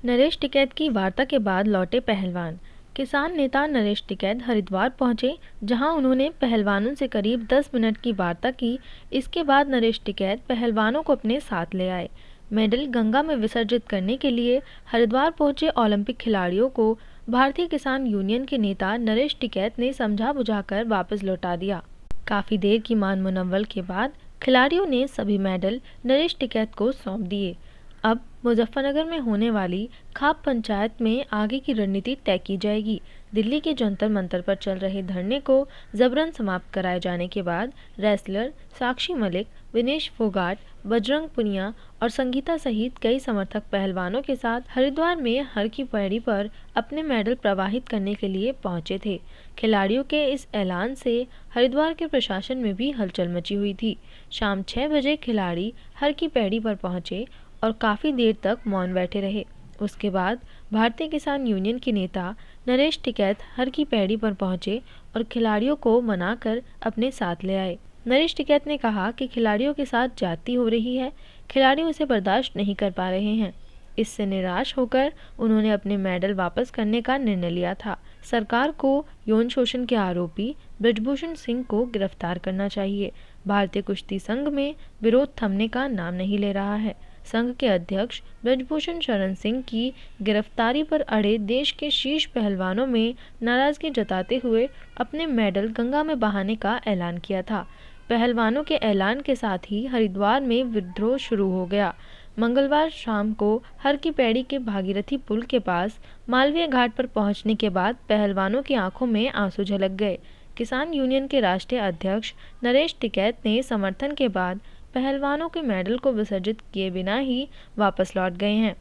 नरेश टिकैत की वार्ता के बाद लौटे पहलवान। किसान नेता नरेश टिकैत हरिद्वार पहुंचे, जहां उन्होंने पहलवानों से करीब 10 मिनट की वार्ता की। इसके बाद नरेश टिकैत पहलवानों को अपने साथ ले आए। मेडल गंगा में विसर्जित करने के लिए हरिद्वार पहुंचे ओलंपिक खिलाड़ियों को भारतीय किसान यूनियन के नेता नरेश टिकैत ने समझा बुझाकर वापस लौटा दिया। काफी देर की मान मुनव्वल के बाद खिलाड़ियों ने सभी मेडल नरेश टिकैत को सौंप दिए। अब मुजफ्फरनगर में होने वाली खाप पंचायत में आगे की रणनीति तय की जाएगी। दिल्ली के जंतर मंतर पर चल रहे धरने को जबरन समाप्त कराए जाने के बाद रेसलर साक्षी मलिक, विनेश फोगाट, बजरंग पुनिया और संगीता सहित कई समर्थक पहलवानों के साथ हरिद्वार में हर की पैड़ी पर अपने मेडल प्रवाहित करने के लिए पहुंचे थे। खिलाड़ियों के इस ऐलान से हरिद्वार के प्रशासन में भी हलचल मची हुई थी। शाम 6 बजे खिलाड़ी हर की पैड़ी पर पहुंचे और काफ़ी देर तक मौन बैठे रहे। उसके बाद भारतीय किसान यूनियन के नेता नरेश टिकैत हर की पैड़ी पर पहुंचे और खिलाड़ियों को मनाकर अपने साथ ले आए। नरेश टिकैत ने कहा कि खिलाड़ियों के साथ जाति हो रही है, खिलाड़ी उसे बर्दाश्त नहीं कर पा रहे हैं। इससे निराश होकर उन्होंने अपने मेडल वापस करने का निर्णय लिया था। सरकार को यौन शोषण के आरोपी ब्रजभूषण सिंह को गिरफ्तार करना चाहिए। भारतीय कुश्ती संघ में विरोध थमने का नाम नहीं ले रहा है। संघ के अध्यक्ष ब्रजभूषण शरण सिंह की गिरफ्तारी पर अड़े देश के शीर्ष पहलवानों में नाराजगी जताते हुए अपने मेडल गंगा में बहाने का ऐलान किया था। पहलवानों के ऐलान के साथ ही हरिद्वार में विद्रोह शुरू हो गया। मंगलवार शाम को हर की पैड़ी के भागीरथी पुल के पास मालवीय घाट पर पहुंचने के बाद पहलवानों की आंखों में आंसू झलक गए। किसान यूनियन के राष्ट्रीय अध्यक्ष नरेश टिकैत ने समर्थन के बाद पहलवानों के मेडल को विसर्जित किए बिना ही वापस लौट गए हैं।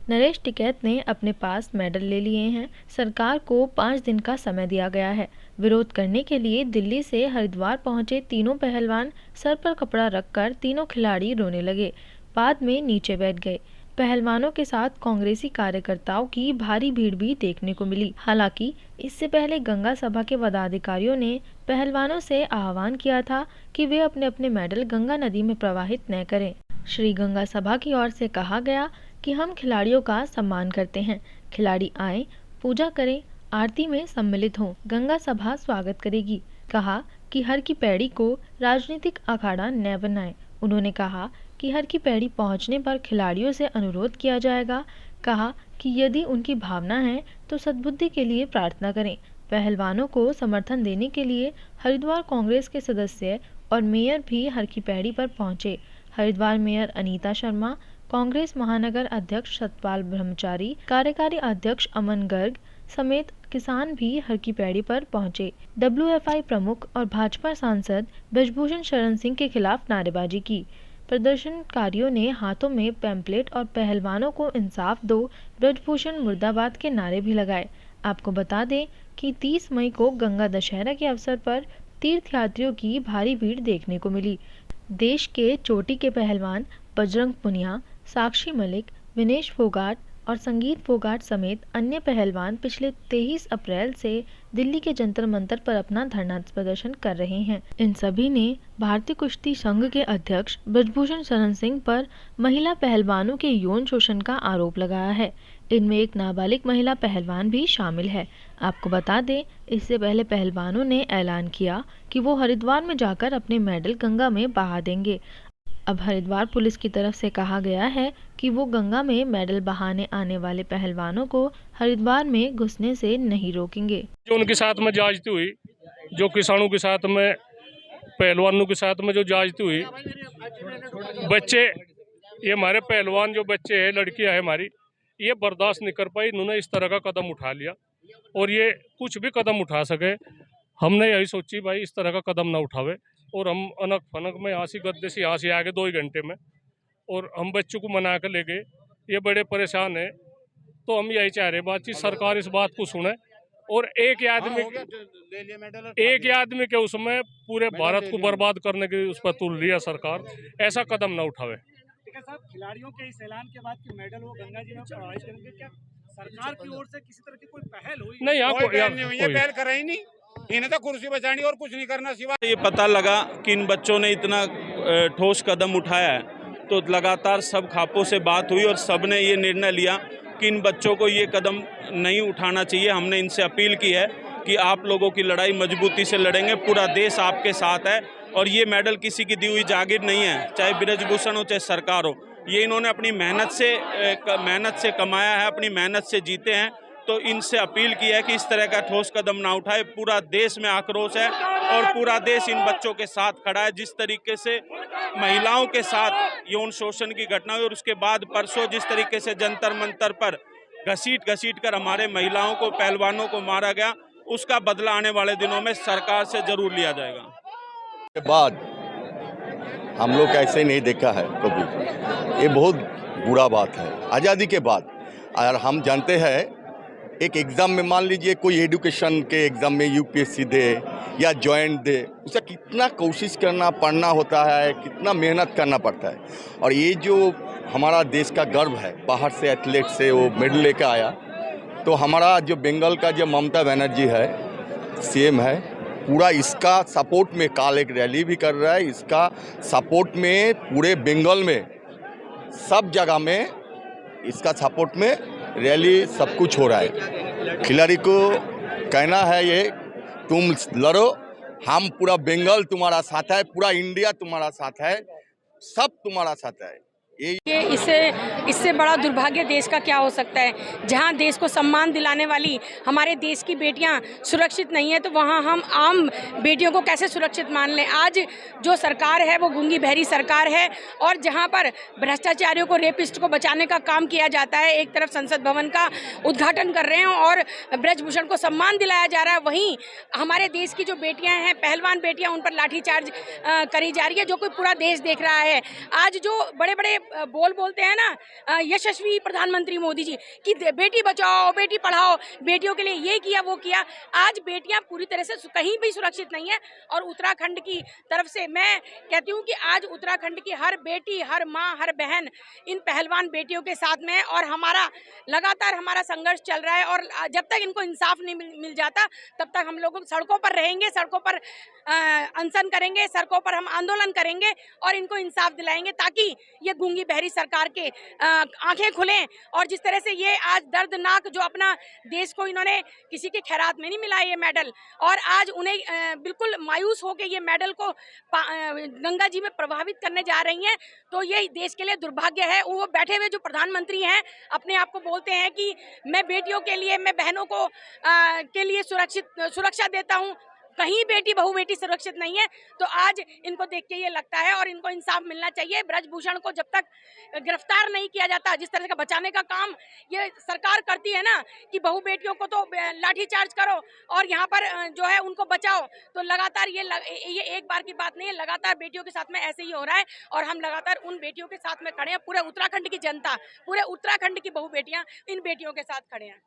नरेश टिकैत ने अपने पास मेडल ले लिए हैं। सरकार को 5 दिन का समय दिया गया है। विरोध करने के लिए दिल्ली से हरिद्वार पहुंचे तीनों पहलवान सर पर कपड़ा रखकर तीनों खिलाड़ी रोने लगे। बाद में नीचे बैठ गए। पहलवानों के साथ कांग्रेसी कार्यकर्ताओं की भारी भीड़ भी देखने को मिली। हालांकि इससे पहले गंगा सभा के पदाधिकारियों ने पहलवानों से आह्वान किया था कि वे अपने अपने मेडल गंगा नदी में प्रवाहित न करें। श्री गंगा सभा की ओर से कहा गया कि हम खिलाड़ियों का सम्मान करते हैं। खिलाड़ी आए, पूजा करें, आरती में सम्मिलित हों, गंगा सभा स्वागत करेगी। कहा कि हर की पैड़ी को राजनीतिक अखाड़ा न बनाएं। उन्होंने कहा कि हर की पैड़ी पहुंचने पर खिलाड़ियों से अनुरोध किया जाएगा। कहा कि यदि उनकी भावना है तो सद्बुद्धि के लिए प्रार्थना करें। पहलवानों को समर्थन देने के लिए हरिद्वार कांग्रेस के सदस्य और मेयर भी हर की पैड़ी पर पहुंचे। हरिद्वार मेयर अनीता शर्मा, कांग्रेस महानगर अध्यक्ष सतपाल ब्रह्मचारी, कार्यकारी अध्यक्ष अमन गर्ग समेत किसान भी हर की पैड़ी पर पहुंचे। डब्ल्यूएफआई प्रमुख और भाजपा सांसद ब्रजभूषण शरण सिंह के खिलाफ नारेबाजी की। प्रदर्शनकारियों ने हाथों में पैम्पलेट और पहलवानों को इंसाफ दो, ब्रजभूषण मुर्दाबाद के नारे भी लगाए। आपको बता दें कि 30 मई को गंगा दशहरा के अवसर पर तीर्थयात्रियों की भारी भीड़ देखने को मिली। देश के चोटी के पहलवान बजरंग पुनिया, साक्षी मलिक, विनेश फोगाट और संगीत फोगाट समेत अन्य पहलवान पिछले 23 अप्रैल से दिल्ली के जंतर मंतर पर अपना धरना प्रदर्शन कर रहे हैं। इन सभी ने भारतीय कुश्ती संघ के अध्यक्ष ब्रजभूषण शरण सिंह पर महिला पहलवानों के यौन शोषण का आरोप लगाया है। इनमें एक नाबालिग महिला पहलवान भी शामिल है। आपको बता दें, इससे पहले पहलवानों ने ऐलान किया कि वो हरिद्वार में जाकर अपने मेडल गंगा में बहा देंगे। अब हरिद्वार पुलिस की तरफ से कहा गया है कि वो गंगा में मेडल बहाने आने वाले पहलवानों को हरिद्वार में घुसने से नहीं रोकेंगे। जो उनके साथ में जायजती हुई, जो किसानों के साथ में, पहलवानों के साथ में जो जायजती हुई, बच्चे, ये हमारे पहलवान जो बच्चे हैं, लड़कियां हैं हमारी, ये बर्दाश्त नहीं कर पाई। इन्होंने इस तरह का कदम उठा लिया और ये कुछ भी कदम उठा सके, हमने यही सोची भाई इस तरह का कदम ना उठावे। और हम अनक फनक में यहाँ से गद्दे से यहाँ से आ गए 2 ही घंटे में, और हम बच्चों को मना कर ले गए। ये बड़े परेशान है, तो हम यही चाह रहे बातचीत सरकार इस बात को सुने और एक आदमी के उसमें पूरे भारत को बर्बाद करने की उस पर तुल लिया सरकार। ऐसा कदम ना उठावे। साहब, खिलाड़ियों के इस ऐलान के बाद कि मेडल वो गंगा जी में प्रवाहित करेंगे, क्या सरकार की ओर से किसी तरह की कोई पहल हुई? नहीं, यहाँ कोई पहल कर रही नहीं। इन्हें तो कुर्सी बचानी और कुछ नहीं करना सिवा। ये पता लगा कि इन बच्चों ने इतना ठोस कदम उठाया है, तो लगातार सब खापों से बात हुई और सब ने ये निर्णय लिया कि इन बच्चों को ये कदम नहीं उठाना चाहिए। हमने इनसे अपील की है कि आप लोगों की लड़ाई मजबूती से लड़ेंगे, पूरा देश आपके साथ है और ये मेडल किसी की दी हुई जागीर नहीं है, चाहे ब्रजभूषण हो चाहे सरकार हो। ये इन्होंने अपनी मेहनत से कमाया है, अपनी मेहनत से जीते हैं। तो इनसे अपील की है कि इस तरह का ठोस कदम ना उठाए। पूरा देश में आक्रोश है और पूरा देश इन बच्चों के साथ खड़ा है। जिस तरीके से महिलाओं के साथ यौन शोषण की घटना हुई और उसके बाद परसों जिस तरीके से जंतर मंतर पर घसीट कर हमारे महिलाओं को, पहलवानों को मारा गया, उसका बदला आने वाले दिनों में सरकार से जरूर लिया जाएगा। के बाद हम लोग ऐसे नहीं देखा है कभी, ये बहुत बुरा बात है। आज़ादी के बाद और हम जानते हैं एक एग्ज़ाम में मान लीजिए कोई एजुकेशन के एग्ज़ाम में यूपीएससी दे या जॉइंट दे, उसे कितना कोशिश करना पढ़ना होता है, कितना मेहनत करना पड़ता है। और ये जो हमारा देश का गर्व है, बाहर से एथलीट से वो मेडल लेकर आया, तो हमारा जो बंगाल का जो ममता बनर्जी है, सीएम है, पूरा इसका सपोर्ट में कल एक रैली भी कर रहा है। इसका सपोर्ट में पूरे बंगाल में सब जगह में इसका सपोर्ट में रैली सब कुछ हो रहा है। खिलाड़ी को कहना है ये, तुम लड़ो, हम पूरा बंगाल तुम्हारा साथ है, पूरा इंडिया तुम्हारा साथ है, सब तुम्हारा साथ है। ये इससे बड़ा दुर्भाग्य देश का क्या हो सकता है। जहां देश को सम्मान दिलाने वाली हमारे देश की बेटियां सुरक्षित नहीं है, तो वहां हम आम बेटियों को कैसे सुरक्षित मान लें। आज जो सरकार है वो गूंगी बहरी सरकार है और जहां पर भ्रष्टाचारियों को, रेपिस्ट को बचाने का काम किया जाता है, एक तरफ संसद भवन का उद्घाटन कर रहे हैं और ब्रजभूषण को सम्मान दिलाया जा रहा है, वहीं हमारे देश की जो बेटियाँ हैं, पहलवान बेटियाँ, उन पर लाठीचार्ज करी जा रही है, जो कोई पूरा देश देख रहा है। आज जो बड़े बड़े बोलते हैं ना यशस्वी प्रधानमंत्री मोदी जी कि बेटी बचाओ, बेटी पढ़ाओ, बेटियों के लिए ये किया वो किया, आज बेटियां पूरी तरह से कहीं भी सुरक्षित नहीं है। और उत्तराखंड की तरफ से मैं कहती हूँ कि आज उत्तराखंड की हर बेटी, हर माँ, हर बहन इन पहलवान बेटियों के साथ में है और हमारा लगातार हमारा संघर्ष चल रहा है। और जब तक इनको इंसाफ नहीं मिल जाता तब तक हम लोग सड़कों पर रहेंगे, सड़कों पर अनशन करेंगे, सड़कों पर हम आंदोलन करेंगे और इनको इंसाफ दिलाएंगे, ताकि ये गूंगी बहरी सरकार के आंखें खुलें। और जिस तरह से ये आज दर्दनाक, जो अपना देश को इन्होंने किसी के खैरात में नहीं मिला ये मेडल, और आज उन्हें बिल्कुल मायूस होकर ये मेडल को गंगा जी में प्रभावित करने जा रही हैं, तो ये देश के लिए दुर्भाग्य है। वो बैठे हुए जो प्रधानमंत्री हैं अपने आप को बोलते हैं कि मैं बेटियों के लिए, मैं बहनों को के लिए सुरक्षा देता हूँ, कहीं बेटी बहू बेटी सुरक्षित नहीं है। तो आज इनको देख के ये लगता है और इनको इंसाफ मिलना चाहिए। ब्रजभूषण को जब तक गिरफ्तार नहीं किया जाता, जिस तरह का बचाने का काम ये सरकार करती है ना कि बहू बेटियों को तो लाठीचार्ज करो और यहाँ पर जो है उनको बचाओ, तो लगातार ये एक बार की बात नहीं है, लगातार बेटियों के साथ में ऐसे ही हो रहा है। और हम लगातार उन बेटियों के साथ में खड़े हैं, पूरे उत्तराखंड की जनता, पूरे उत्तराखंड की बहू बेटियाँ इन बेटियों के साथ खड़े हैं।